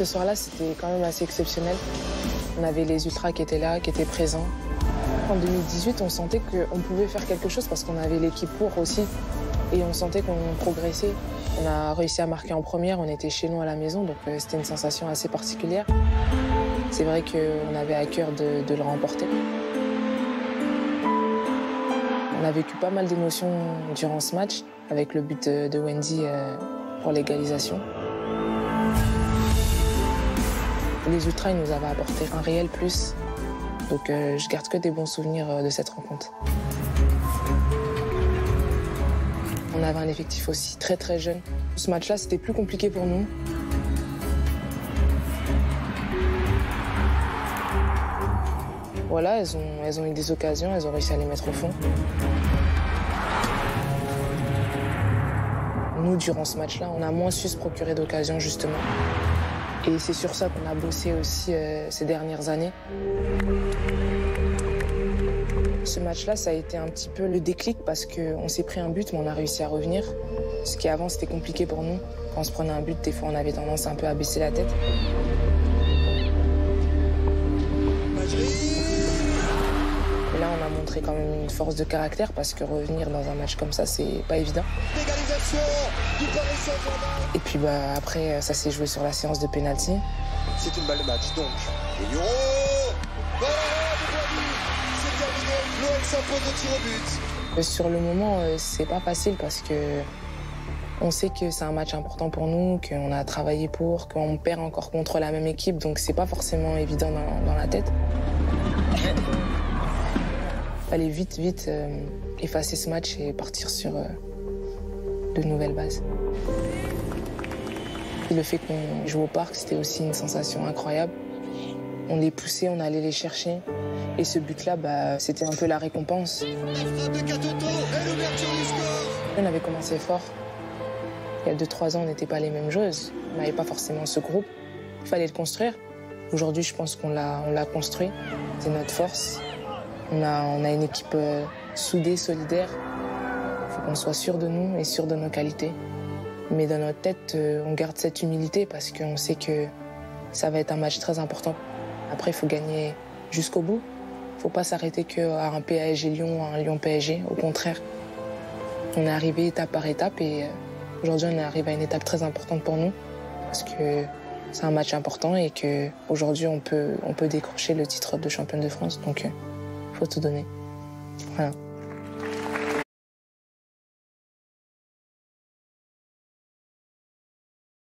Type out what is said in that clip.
Ce soir-là, c'était quand même assez exceptionnel. On avait les ultras qui étaient là, qui étaient présents. En 2018, on sentait qu'on pouvait faire quelque chose parce qu'on avait l'équipe pour aussi. Et on sentait qu'on progressait. On a réussi à marquer en première, on était chez nous à la maison, donc c'était une sensation assez particulière. C'est vrai qu'on avait à cœur de le remporter. On a vécu pas mal d'émotions durant ce match, avec le but de Wendy pour l'égalisation. Les ultras, ils nous avaient apporté un réel plus. Donc je garde que des bons souvenirs de cette rencontre. On avait un effectif aussi très très jeune. Ce match-là, c'était plus compliqué pour nous. Voilà, elles ont eu des occasions, elles ont réussi à les mettre au fond. Nous, durant ce match-là, on a moins su se procurer d'occasions, justement. Et c'est sur ça qu'on a bossé aussi ces dernières années. Ce match-là, ça a été un petit peu le déclic parce qu'on s'est pris un but, mais on a réussi à revenir. Ce qui avant, c'était compliqué pour nous. Quand on se prenait un but, des fois, on avait tendance un peu à baisser la tête. Et là, on a montré quand même une force de caractère parce que revenir dans un match comme ça, c'est pas évident. Et puis après, ça s'est joué sur la séance de pénalty. C'est une balle de match, donc. Et Euro voilà, c'est terminé. L'OM s'impose au tir au but. Sur le moment, c'est pas facile parce que on sait que c'est un match important pour nous, qu'on a travaillé pour, qu'on perd encore contre la même équipe, donc c'est pas forcément évident dans la tête. Fallait vite effacer ce match et partir sur de nouvelles bases. Et le fait qu'on joue au parc, c'était aussi une sensation incroyable. On les poussait, on allait les chercher. Et ce but-là, c'était un peu la récompense. On avait commencé fort. Il y a 2-3 ans, on n'était pas les mêmes joueuses. On n'avait pas forcément ce groupe. Il fallait le construire. Aujourd'hui, je pense qu'on l'a construit. C'est notre force. On a une équipe soudée, solidaire. Il faut qu'on soit sûr de nous et sûr de nos qualités. Mais dans notre tête, on garde cette humilité parce qu'on sait que ça va être un match très important. Après, il faut gagner jusqu'au bout. Il ne faut pas s'arrêter qu'à un PSG-Lyon, à un Lyon-PSG. Au contraire, on est arrivé étape par étape et aujourd'hui, on est arrivé à une étape très importante pour nous parce que c'est un match important et qu'aujourd'hui, on peut décrocher le titre de championne de France. Donc, il faut tout donner. Voilà.